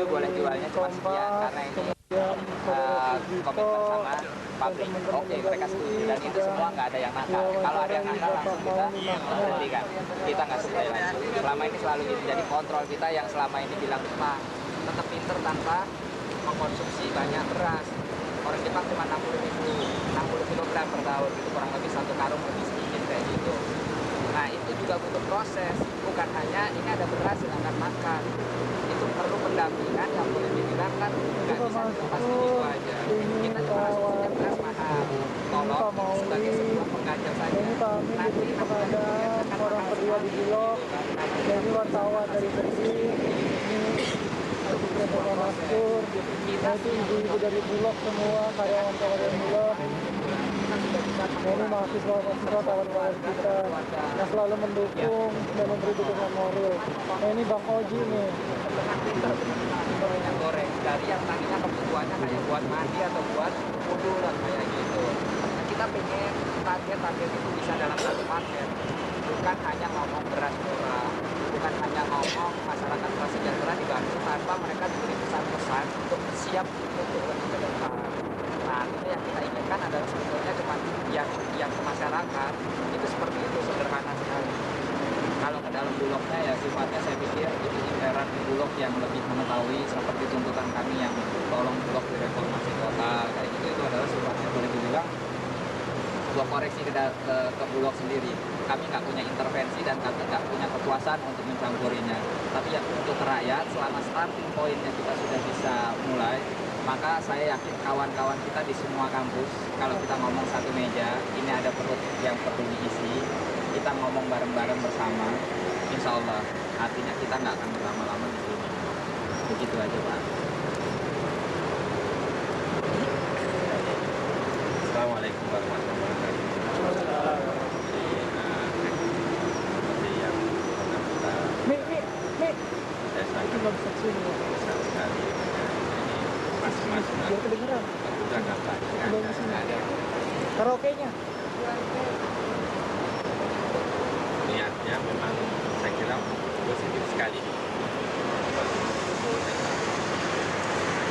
boleh jualnya cuma sekian karena ini komitmen sama pabrik. Oke, mereka setuju dan itu semua nggak ada yang nakal. Kalau ada yang nakal langsung kita hentikan. Kita nggak supply lagi. Selama ini selalu gitu. Jadi kontrol kita yang selama ini bilang Pak tetap pinter tanpa mengkonsumsi banyak beras. Orang Jepang cuma 60 kilogram per tahun, itu kurang lebih 1 karung lebih sedikit kayak gitu. Nah itu juga butuh proses, bukan hanya ini ada beras silahkan makan. Itu perlu pendampingan yang boleh dibilang kan nggak bisa dilepas begitu aja. Kita cuma asumsinya beras mahal. Tolong sebagai sebuah pengkajian saja. Nanti pengadaan orang berdua di Bulog, jadi wartawan dari Bersih, ini Bapak Mastur, itu ibu-ibu dari Bulog semua, karyawan-karyawan Bulog. Nah, ini mahasiswa-mahasiswa kawan-kawan kita yang selalu mendukung dan memberi dukungan moral. Nah, ini Bang Oji nih. Minyak goreng dari yang tadinya kebutuhannya kayak buat mandi atau buat wudhu dan kayak gitu. Nah, kita pengen target itu bisa dalam satu paket. Bukan hanya ngomong beras murah, bukan hanya ngomong masyarakat prasejahtera dibantu tanpa mereka diberi pesan-pesan untuk siap untuk lebih ke depan. Nah, itu yang kita inginkan adalah sebetulnya cuma yang ke masyarakat itu seperti itu, sederhana sekali. Kalau ke dalam bulognya ya sifatnya saya pikir itu inheran di bulog yang lebih mengetahui seperti tuntutan kami yang tolong bulog direformasi total kayak gitu, itu adalah sifatnya boleh dibilang sebuah koreksi ke bulog sendiri. Kami nggak punya intervensi dan kami nggak punya kekuasaan untuk mencampurinya. Tapi yang untuk rakyat selama starting pointnya kita sudah bisa mulai, maka saya yakin kawan-kawan kita di semua kampus, kalau kita ngomong satu meja, ini ada perut yang perlu diisi, kita ngomong bareng-bareng bersama, insya Allah artinya kita nggak akan berlama-lama di sini. Begitu aja Pak. Assalamualaikum warahmatullahi wabarakatuh. Seperti yang pernah kita saya sangat besar sekali masing-masing kebutuhan apa ada Karaoke-nya niatnya memang saya kira positif sekali.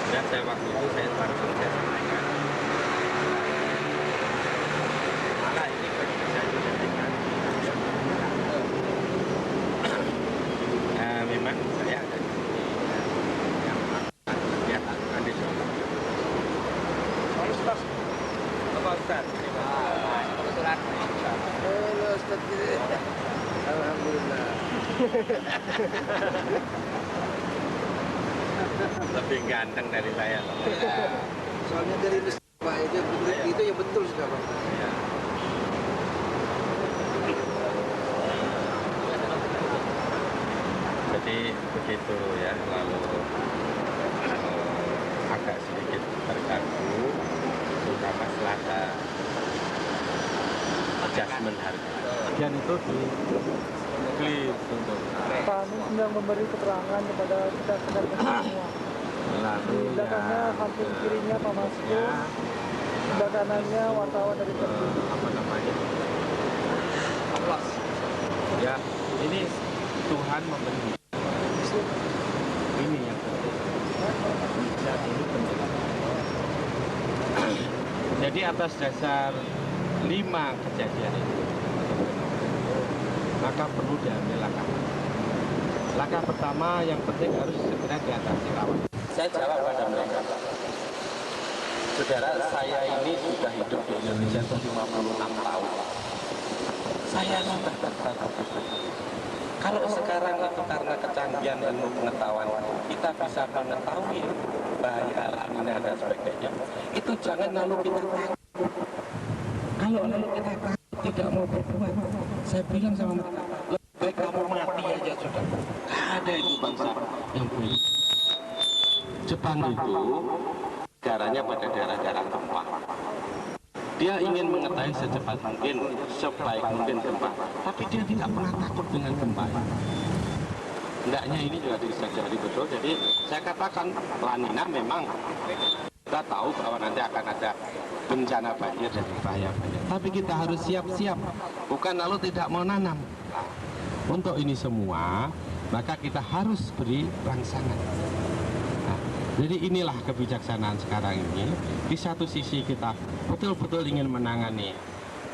Dan saya waktu itu saya langsung sampaikan malah ini saya juga dengan memang saya ada di sini yang lihat di sana. Ustaz, Apa Ustaz? kebetulan Halo Ustaz Giri. Alhamdulillah. Lebih ganteng dari saya. Soalnya dari Pak itu yang betul sudah Pak. Ya. Jadi begitu ya, lalu agak sedikit terganggu, terutama setelah ada adjustment harga. Dan itu di untuk Pak Amin sedang memberi keterangan kepada kita semua. lalu Di belakangnya samping kirinya Pak Mastur, sebelah kanannya wartawan dari Bersih. apa namanya aplaus. ya ini Tuhan memberi ini yang penting dan ini penting. Jadi atas dasar 5 kejadian itu maka perlu diambil langkah. Langkah pertama yang penting harus segera diatasi lawan. Saya jawab pada mereka, saudara, saya ini sudah hidup di Indonesia 56 tahun. Saya sudah tertarik. Kalau sekarang itu karena kecanggihan ilmu pengetahuan, kita bisa mengetahui bahaya lanina dan sebagainya. Itu jangan lalu kita takut. Kalau lalu kita takut tidak mau berbuat, saya bilang sama mereka, lebih baik kamu mati aja sudah. Ada itu bangsa yang boleh. Jepang itu negaranya pada daerah-daerah gempa. Dia ingin mengetahui secepat mungkin, sebaik mungkin gempa, tapi dia tidak pernah takut dengan gempa. Hendaknya ini juga disadari betul. Jadi saya katakan lanina memang kita tahu bahwa nanti akan ada bencana banjir dan bahaya banjir. Tapi kita harus siap-siap, bukan lalu tidak mau nanam. Untuk ini semua, maka kita harus beri rangsangan. Jadi inilah kebijaksanaan sekarang ini. Di satu sisi kita betul-betul ingin menangani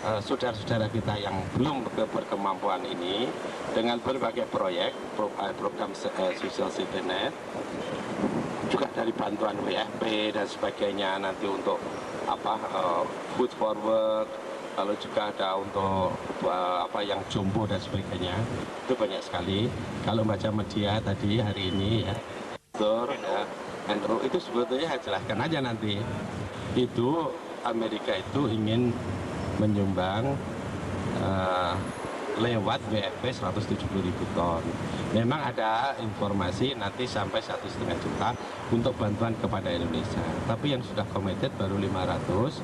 saudara-saudara kita yang belum berkemampuan ini dengan berbagai proyek, program social safety net, juga dari bantuan WFP dan sebagainya, nanti untuk food for work, lalu juga ada untuk yang jombo dan sebagainya. Itu banyak sekali. Kalau baca media tadi hari ini ya, Andrew itu sebetulnya saya jelaskan aja nanti. Itu Amerika itu ingin menyumbang lewat WFP 170.000 ton. Memang ada informasi nanti sampai 1,5 juta untuk bantuan kepada Indonesia. Tapi yang sudah committed baru 500,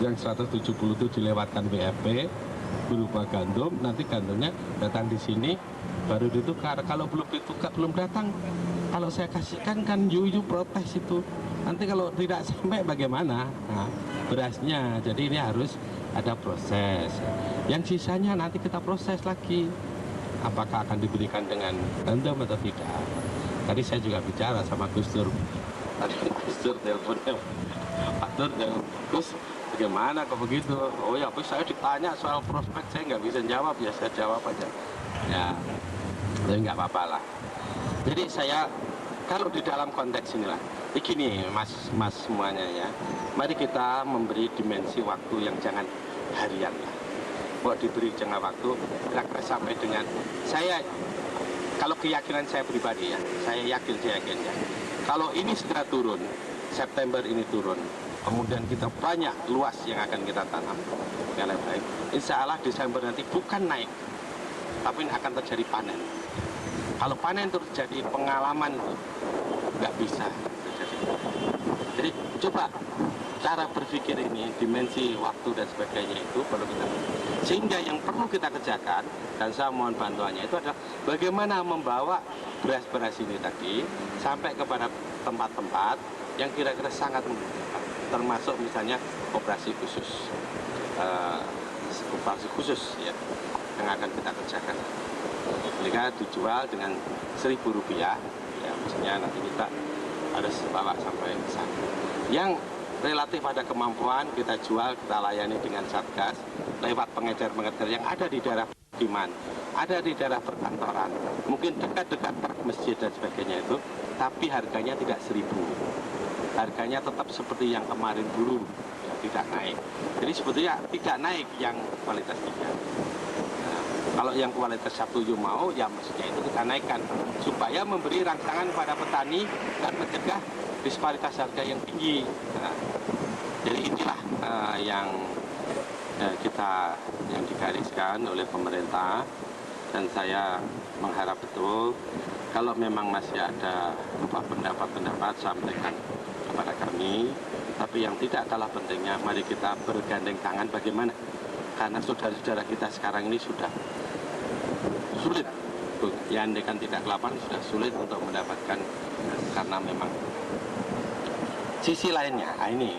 yang 170 itu dilewatkan WFP berupa gandum. Nanti gandumnya datang di sini baru ditukar. Kalau belum ditukar, belum datang, kalau saya kasihkan kan yuyu protes itu. Nanti kalau tidak sampai bagaimana? Nah, berasnya. Jadi ini harus ada proses. Yang sisanya nanti kita proses lagi. Apakah akan diberikan dengan gandum atau tidak? Tadi saya juga bicara sama Gus Dur. Tadi Gus Dur teleponnya, Pak Dur, Gus, bagaimana kok begitu? Oh ya, saya ditanya soal prospek, saya nggak bisa jawab, ya saya jawab aja. Ya, tapi nggak apa-apa lah. Jadi saya, kalau di dalam konteks inilah, begini mas semuanya ya, mari kita memberi dimensi waktu yang jangan harian lah. Buat diberi jangka waktu, kira-kira sampai dengan saya, kalau keyakinan saya pribadi ya, saya yakin ya, kalau ini segera turun, September ini turun, kemudian kita banyak luas yang akan kita tanam, yang baik. Insya Allah Desember nanti bukan naik, tapi akan terjadi panen. Kalau panen itu terjadi, pengalaman itu nggak bisa terjadi. Jadi coba cara berpikir ini, dimensi waktu dan sebagainya itu perlu kita. Sehingga yang perlu kita kerjakan, dan saya mohon bantuannya, itu adalah bagaimana membawa beras-beras ini tadi sampai kepada tempat-tempat yang kira-kira sangat membutuhkan, termasuk misalnya operasi khusus ya, yang akan kita kerjakan. Mereka dijual dengan Rp1.000 ya, maksudnya nanti kita harus bawa sampai ke sana. Yang relatif pada kemampuan kita jual, kita layani dengan Satgas lewat pengecer-pengecer yang ada di daerah pemukiman, ada di daerah perkantoran, mungkin dekat-dekat masjid dan sebagainya itu, tapi harganya tidak 1.000, harganya tetap seperti yang kemarin dulu, ya, tidak naik. Jadi sebetulnya tidak naik yang kualitas 3. Kalau yang kualitas 1 mau, ya mestinya itu kita naikkan supaya memberi rangsangan pada petani dan mencegah disparitas harga yang tinggi. Nah, jadi inilah yang digariskan oleh pemerintah, dan saya mengharap betul kalau memang masih ada pendapat-pendapat sampaikan kepada kami. Tapi yang tidak kalah pentingnya, mari kita bergandeng tangan bagaimana, karena saudara-saudara kita sekarang ini sudah sulit, ya andaikan tidak kelaparan sudah sulit untuk mendapatkan, karena memang sisi lainnya. Nah, ini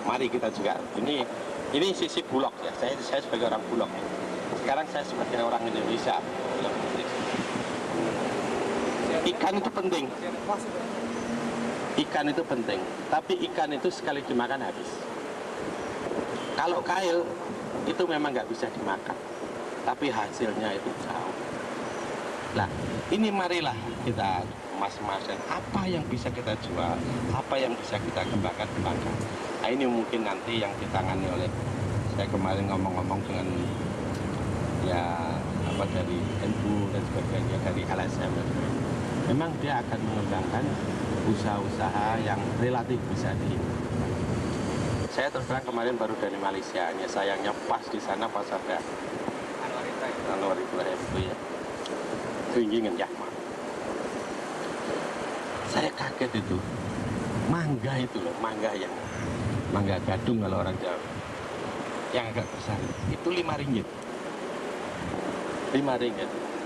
mari kita juga, ini sisi Bulog ya, saya sebagai orang Bulog ya. Sekarang saya sebagai orang Indonesia, ikan itu penting, ikan itu penting, tapi ikan itu sekali dimakan habis. Kalau kail itu memang nggak bisa dimakan, tapi hasilnya itu jauh. Nah, ini marilah kita mas-masan apa yang bisa kita jual, apa yang bisa kita kembangkan. Nah, ini mungkin nanti yang ditangani oleh, saya kemarin ngomong-ngomong dengan dari NU dan sebagainya, dari LSM. Memang dia akan mengembangkan usaha-usaha yang relatif bisa Saya terus terang kemarin baru dari Malaysia, hanya sayangnya pas di sana pas ada Anwar Ibrahim itu ya. Keringin ya, saya kaget itu, mangga itu loh, mangga gadung kalau orang Jawa, yang agak besar itu Rp5,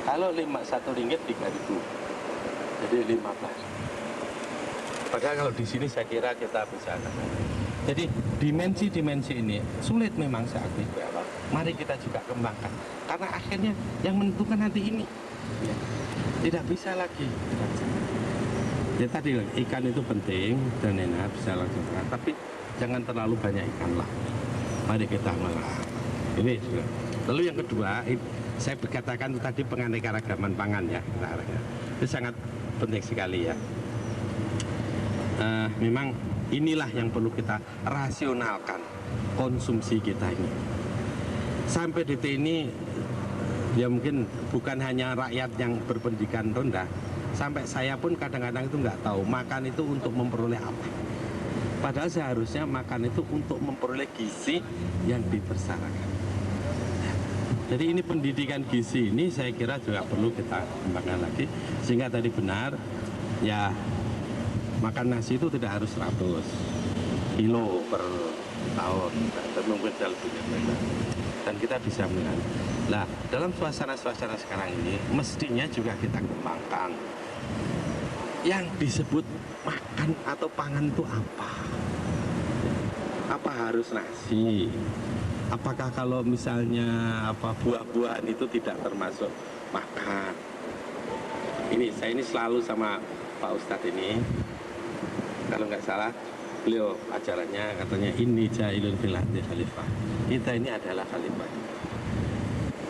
kalau 1 ringgit 3.000, jadi 15. Padahal kalau di sini saya kira kita bisa. Jadi dimensi ini sulit memang saat ini. Mari kita juga kembangkan, karena akhirnya yang menentukan nanti ini. Ya, tidak bisa lagi. Ya tadi ikan itu penting dan enak bisa langsung makan, tapi jangan terlalu banyak ikan lah. Mari kita malah. Ini juga. Lalu yang kedua, saya berkatakan tadi penganekaragaman pangan ya, itu sangat penting sekali ya. Memang inilah yang perlu kita rasionalkan konsumsi kita ini. Sampai detik ini ya mungkin bukan hanya rakyat yang berpendidikan rendah, sampai saya pun kadang-kadang itu nggak tahu makan itu untuk memperoleh apa. Padahal seharusnya makan itu untuk memperoleh gizi yang dipersyaratkan. Jadi ini pendidikan gizi ini saya kira juga perlu kita kembangkan lagi, sehingga tadi benar ya, makan nasi itu tidak harus 100 kilo per tahun, dan mungkin lebih banyak. Dan kita bisa melihat. Nah, dalam suasana-suasana sekarang ini mestinya juga kita kembangkan yang disebut makan atau pangan itu apa? Apa harus nasi? Apakah kalau misalnya buah-buahan itu tidak termasuk makan? Saya ini selalu sama Pak Ustadz ini, kalau nggak salah beliau ajarannya katanya ini jailun fil ardi khalifah. Kita ini adalah khalifah.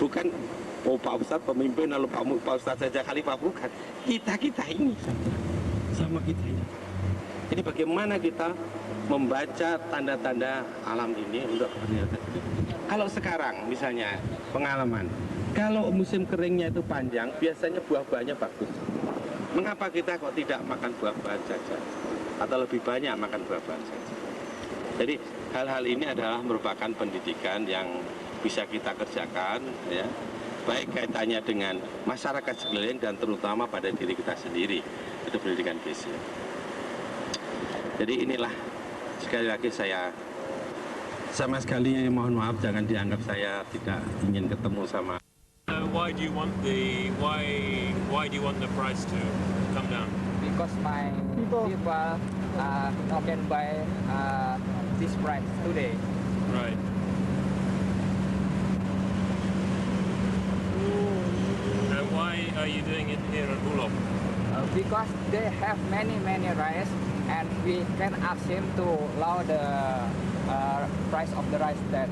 Bukan Pak Ustadz pemimpin lalu Pak Ustadz saja khalifah, bukan. Kita ini sama kita ini. Jadi bagaimana kita membaca tanda-tanda alam ini untuk kepentingan. Kalau sekarang misalnya pengalaman, kalau musim keringnya itu panjang, biasanya buah-buahnya bagus. Mengapa kita kok tidak makan buah-buahan saja? Atau lebih banyak makan buah-buahan saja? Jadi hal-hal ini adalah merupakan pendidikan yang bisa kita kerjakan, ya, baik kaitannya dengan masyarakat sekeliling dan terutama pada diri kita sendiri. Itu pendidikan gizi. Jadi inilah, sekali lagi saya sama sekali mohon maaf, jangan dianggap saya tidak ingin ketemu sama. Why do you want the price to come down? Because my people not can buy this price today. Right. And why are you doing it here at Bulog? Because they have many rice, and we can ask him to lower the price of the rice. That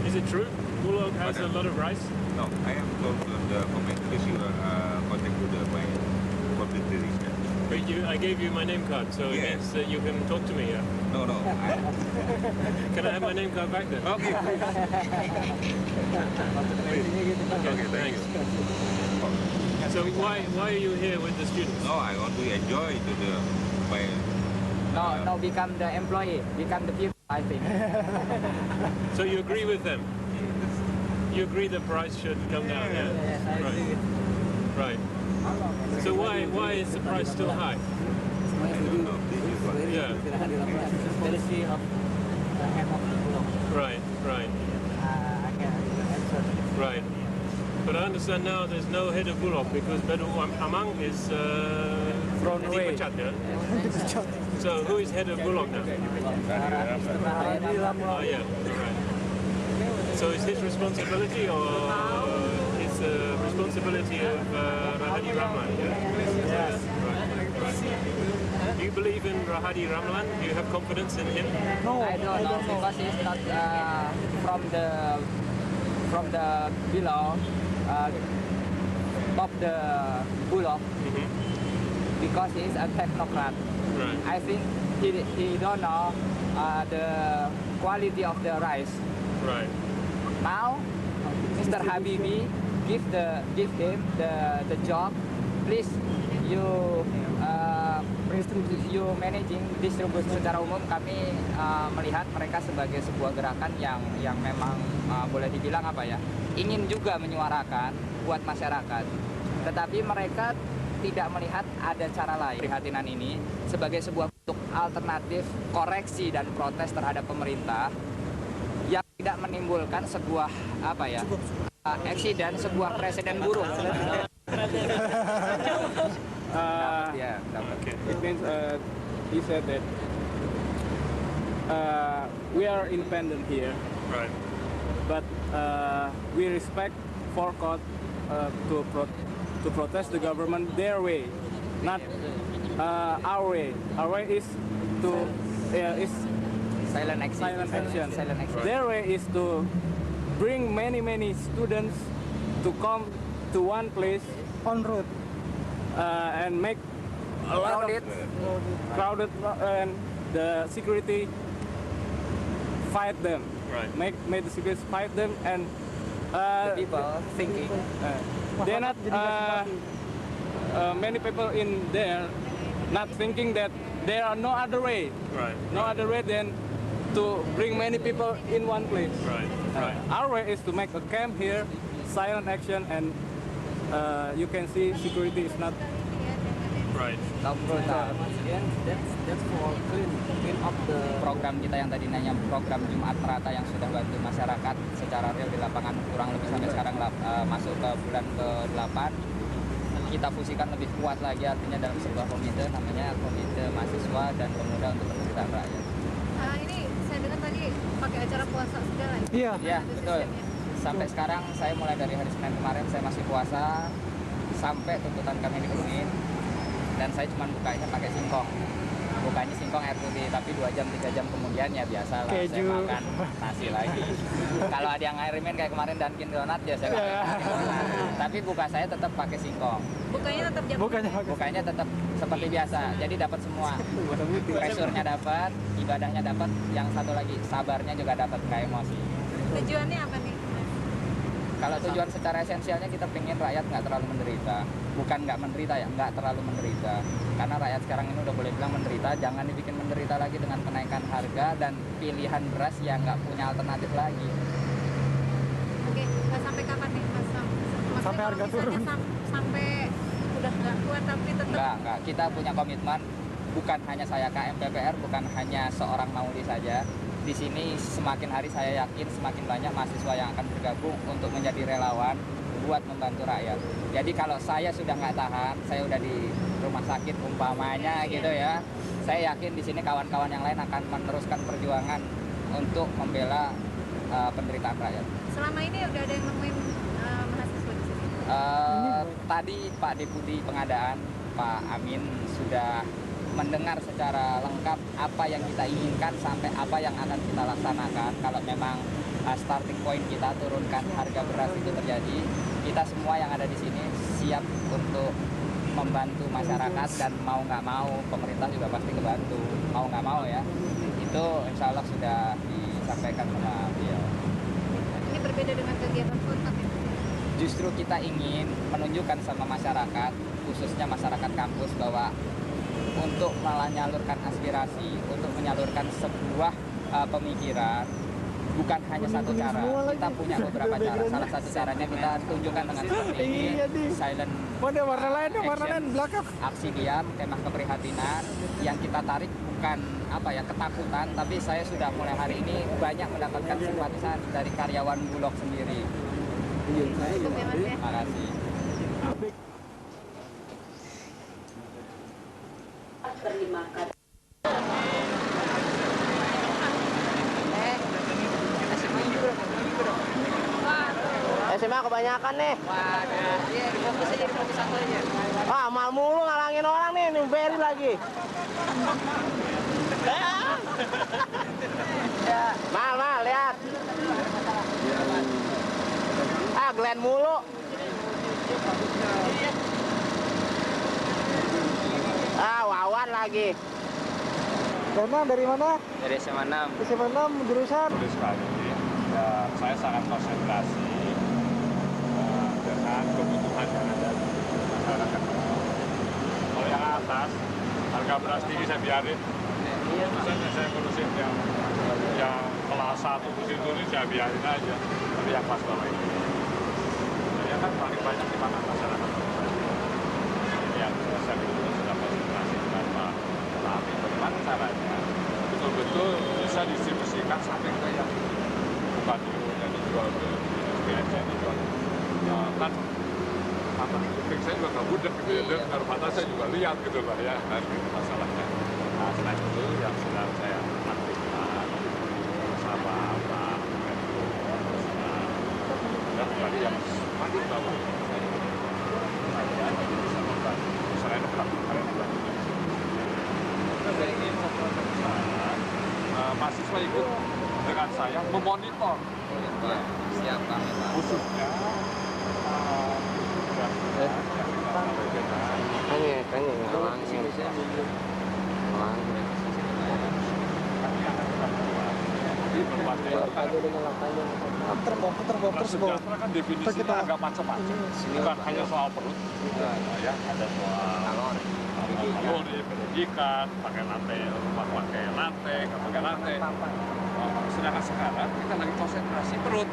Is it true? Bulog has a lot of rice? No, I am told the commentaries you contact to the my public register. But I gave you my name card, so it Yes. means that you can talk to me. Yeah? No. Can I have my name card back then? Okay. Okay, thanks. So why are you here with the students? No, I want to enjoy to the my. no become the employee, become the people, I think. So you agree with them? You agree the price should come down? Yeah. Yes, I agree with Right. So why is the price still high? Yeah. policy of the head of the Bulog. Right. I can answer. Right. But I understand now there's no head of Bulog because Bedu Amang is Thrown away. dipecat, yeah? So who is head of Bulog now? Oh yeah, right. So is his responsibility or is the responsibility of Rahadi Ramlan? Yes. Right. Do you believe in Rahadi Ramlan? Do you have confidence in him? No, I don't know because it's not from the below top the Bulog, because he's a technocrat. Right. I think he don't know the quality of the rice. Right. Now, Mr. Habibi give him the job. Please you managing distribusi secara umum. Kami melihat mereka sebagai sebuah gerakan yang memang boleh dibilang ingin juga menyuarakan buat masyarakat. Tetapi mereka tidak melihat ada cara lain. Prihatinan ini sebagai sebuah bentuk alternatif koreksi dan protes terhadap pemerintah yang tidak menimbulkan sebuah eksiden, sebuah presiden buruk. It means he said that we are independent here, Right. but we respect forecourt to protest the government their way, not our way. Our way is to is Silent action. silent action. Silent action. Their way is to bring many students to come to one place On road. and make a lot of crowded and the security fight them. Right. Make the security fight them and People thinking. they're not many people in there not thinking that there are no other way, Right. no other way than to bring many people in one place. Right. Right. Our way is to make a camp here, silent action, and you can see security is not. Right. That's for clean up the program kita yang tadi nanya, program Jumat Rata yang sudah bantu masyarakat secara real di lapangan kurang lebih sampai sekarang masuk ke bulan ke-8. Kita fusikan lebih kuat lagi, artinya dalam sebuah komite namanya Komite Mahasiswa dan Pemuda untuk Penderitaan Rakyat. Ini saya dengar tadi pakai acara puasa segala. Iya. Ya, betul. Sampai sekarang saya mulai dari hari Senin kemarin saya masih puasa sampai tuntutan kami dipenuhi. Dan saya cuma bukanya pakai singkong. Bukanya singkong air putih, tapi 2 jam 3 jam kemudian ya biasa lah saya makan nasi lagi. Kalau ada yang ngirimin kayak kemarin Dunkin Donat ya saya pakai Dunkin Donat. Tapi buka saya tetap pakai singkong. Bukanya tetap jam. Bukanya tetap seperti biasa. Jadi dapat semua. Pressure-nya dapat, ibadahnya dapat, yang satu lagi sabarnya juga dapat, nggak emosi. Tujuannya apa nih? Kalau tujuan secara esensialnya kita pengen rakyat nggak terlalu menderita. Bukan nggak menderita ya, nggak terlalu menderita. Karena rakyat sekarang ini udah boleh bilang menderita, jangan dibikin menderita lagi dengan kenaikan harga dan pilihan beras yang nggak punya alternatif lagi. Oke, sampai kapan nih Mas? Sampai harga turun. Sampai udah nggak kuat tapi tetap. Enggak. Kita punya komitmen, bukan hanya saya KMPPR, bukan hanya seorang Mauli saja. Di sini semakin hari saya yakin semakin banyak mahasiswa yang akan bergabung untuk menjadi relawan buat membantu rakyat. Jadi kalau saya sudah nggak tahan, saya udah di rumah sakit umpamanya gitu ya, saya yakin di sini kawan-kawan yang lain akan meneruskan perjuangan untuk membela penderitaan rakyat. Selama ini udah ada yang nemuin mahasiswa di sini? Tadi Pak Deputi Pengadaan, Pak Amin sudah mendengar secara lengkap apa yang kita inginkan sampai apa yang akan kita laksanakan. Kalau memang starting point kita turunkan harga beras itu terjadi, kita semua yang ada di sini siap untuk membantu masyarakat dan mau nggak mau pemerintah juga pasti kebantu, mau nggak mau ya. Itu insya Allah sudah disampaikan sama beliau. Ini berbeda dengan kegiatan kontak ya? Justru kita ingin menunjukkan sama masyarakat, khususnya masyarakat kampus, bahwa untuk menyalurkan aspirasi, untuk menyalurkan sebuah pemikiran, bukan hanya satu cara. Kita punya beberapa cara. Salah satu caranya kita tunjukkan dengan seperti ini, silent Warna lain action, belakang. aksi diam, kemah keprihatinan. Yang kita tarik bukan ketakutan, tapi saya sudah mulai hari ini banyak mendapatkan simpatisan dari karyawan Bulog sendiri. Cukup ya Mas ya? Terima kasih. SMA kebanyakan nih. Waduh, iya fokus aja, fokus satu aja. Wah, mal mulu ngalangin orang nih, beri lagi. Mal, lihat. Glenn mulu. Wawan lagi. Karena dari mana? Dari SMA 6. SMA 6 jurusan. Sulit sekali. Ya, saya sangat konsentrasi dengan kebutuhan yang ada di masyarakat. Kalau yang atas, harga beras tinggi saya biarin. Misalnya saya ngurusin yang kelas 1 musim turun saya biarin aja. Tapi yang kelas bawah ini. Saya kan paling banyak di mana masyarakat. Ini yang saya dulu sudah konsentrasi dengan Pak. Tapi bagaimana caranya betul-betul bisa distribusikan sampai ke yang bukan yang dijual ke BNC dijual. Kan kuping saya juga nggak mudah gitu ya, dan mata saya juga lihat gitu lah ya, kan gitu masalahnya. Nah, selain itu yang sedang saya aktifkan sama Pak Menko, dan tadi yang makin bawah saya bisa membantu. Selain melakukan mahasiswa ikut dengan saya memonitor Siapa? khususnya tersebut. kan definisinya agak macam-macam, bukan hanya soal perut, ya ada soal kalori, pendidikan, pakai lantai, rumah pakai lantai, nggak pakai lantai. Sedangkan sekarang kita lagi konsentrasi perut.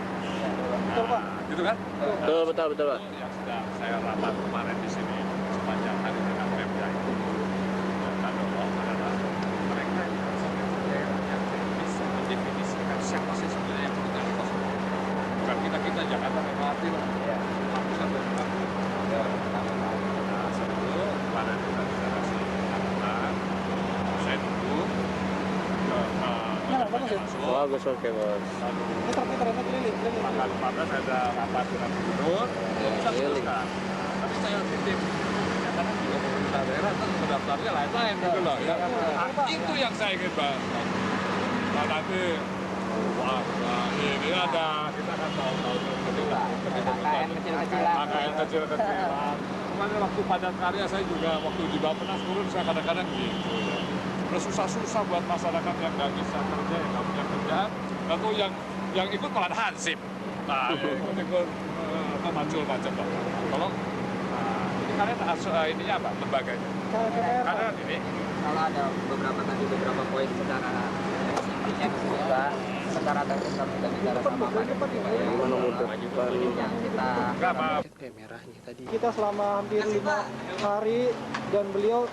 Betul, Pak. Gitu kan? Betul, Pak. Yang sedang saya rapat kemarin di sini sepanjang hari dengan Pemda itu. Dan adalah mereka yang bisa mendefinisikan siapa sih sebenarnya yang perlu kos. Bukan kita Jakarta melewati lah. Pusat dan Jakarta. Nah, sebelum kemarin kita bisa kasih angkatan, saya tunggu Bagus, oke, Bos. tanggal 14 ada rapat dengan gubernur, bisa teruskan. Tapi saya titip, ya karena juga pemerintah daerah kan mendaftarnya lain-lain gitu loh. Ya. Nah, itu yang saya ingin bahas. Nah, nanti, wah, ini ada, kita kan tahu-tahu AKN kecil-kecilan. Kemarin waktu padat karya saya juga, waktu di Bappenas turun, saya kadang-kadang gitu ya. Terus susah-susah buat masyarakat yang nggak bisa kerja, yang nggak punya kerjaan, atau yang ikut malah hansip. Nah, ikut macul-macul. Tolong, ini kalian ininya apa, lembaganya? Karena ini, Kalau ada beberapa poin secara cek juga secara teknis kami sudah bicara sama Pak yang kita merahnya tadi. Kita selama hampir 5 hari dan beliau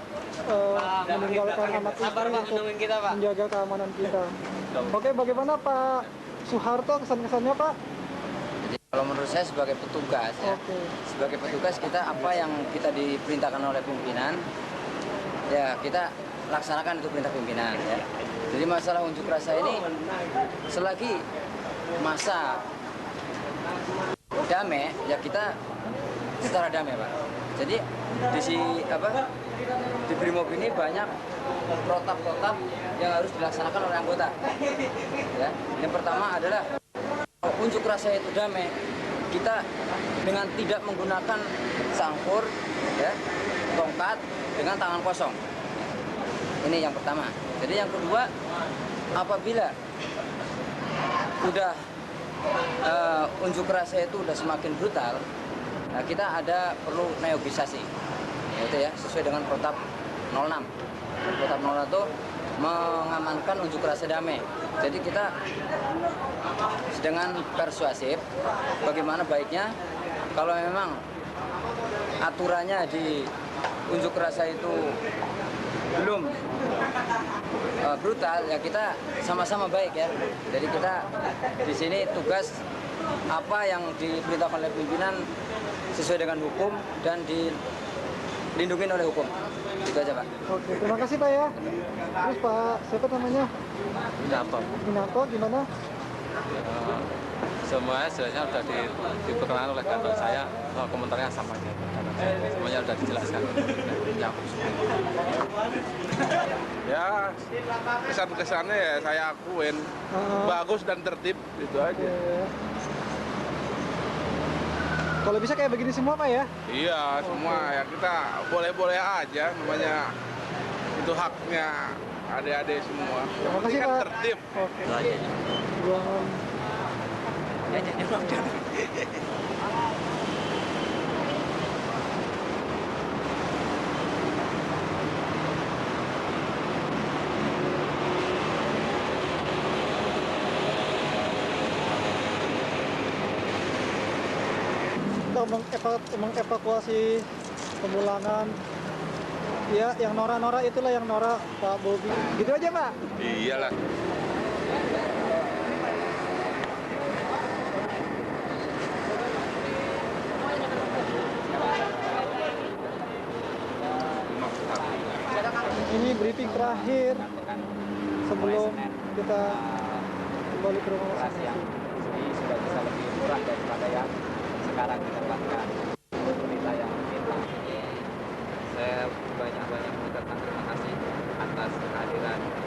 meninggalkan anak istri untuk menjaga keamanan kita. Oke, bagaimana Pak Soeharto kesan-kesannya Pak? Kalau menurut saya sebagai petugas ya, sebagai petugas kita apa yang kita diperintahkan oleh pimpinan, ya kita laksanakan itu perintah pimpinan ya. Jadi masalah unjuk rasa ini selagi masa damai ya kita secara damai Pak. Jadi di Brimob ini banyak protap-protap yang harus dilaksanakan oleh anggota. Ya, yang pertama adalah unjuk rasa itu damai. Kita dengan tidak menggunakan sangkur, ya, tongkat dengan tangan kosong. Ini yang pertama. Jadi yang kedua, apabila udah unjuk rasa itu udah semakin brutal, nah kita ada perlu negosiasi, yaitu ya sesuai dengan protap 06. Protap 06 itu mengamankan unjuk rasa damai. Jadi kita dengan persuasif, bagaimana baiknya kalau memang aturannya di unjuk rasa itu belum brutal, ya kita sama-sama baik ya. Jadi kita di sini tugas apa yang diperintahkan oleh pimpinan sesuai dengan hukum dan dilindungi oleh hukum. Itu aja Pak. Oke, terima kasih Pak ya. Terus Pak, siapa namanya? Minato, gimana? Semuanya jelasnya sudah diperkenalkan oleh kantor saya, komentarnya sama aja. Semuanya sudah dijelaskan. Ya, kesan-kesannya ya saya akuin bagus dan tertib, itu aja. Kalau bisa kayak begini semua Pak ya? Iya, semua ya kita boleh-boleh aja, namanya itu haknya adik-adik semua. Terima kasih kan Pak. Tertib. Oke. Mengevakuasi pemulangan ya, yang Nora itulah yang Nora Pak Bobi, gitu aja Pak. Iyalah. Ini briefing terakhir sebelum kita kembali ke rumah masing-masing. Ini sudah bisa lebih murah daripada yang sekarang kita dapatkan. Berita yang kita jalan.